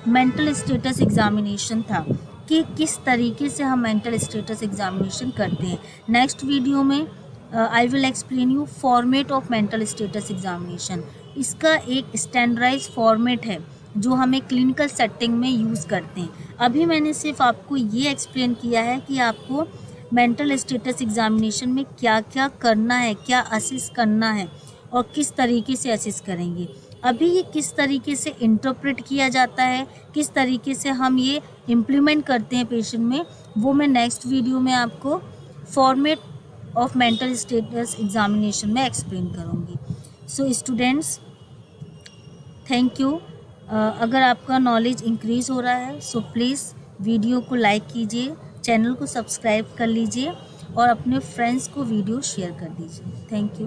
मेंटल स्टेटस एग्जामिनेशन था कि किस तरीके से हम मेंटल स्टेटस एग्जामिनेशन करते हैं। नेक्स्ट वीडियो में I will explain you format of mental status examination. इसका एक स्टैंडर्डाइज फॉर्मेट है जो हमें क्लिनिकल सेटिंग में यूज़ करते हैं। अभी मैंने सिर्फ आपको ये एक्सप्लेन किया है कि आपको मेंटल स्टेटस एग्जामिनेशन में क्या क्या करना है, क्या असिस्ट करना है और किस तरीके से असिस्ट करेंगे। अभी ये किस तरीके से इंटरप्रेट किया जाता है, किस तरीके से हम ये इम्प्लीमेंट करते हैं पेशेंट में, वो मैं नेक्स्ट वीडियो में आपको format of mental status examination में एक्सप्लेन करूँगी। So students, thank you. अगर आपका नॉलेज इंक्रीज़ हो रहा है सो प्लीज़ वीडियो को लाइक कीजिए, चैनल को सब्सक्राइब कर लीजिए और अपने फ्रेंड्स को वीडियो शेयर कर दीजिए। Thank you.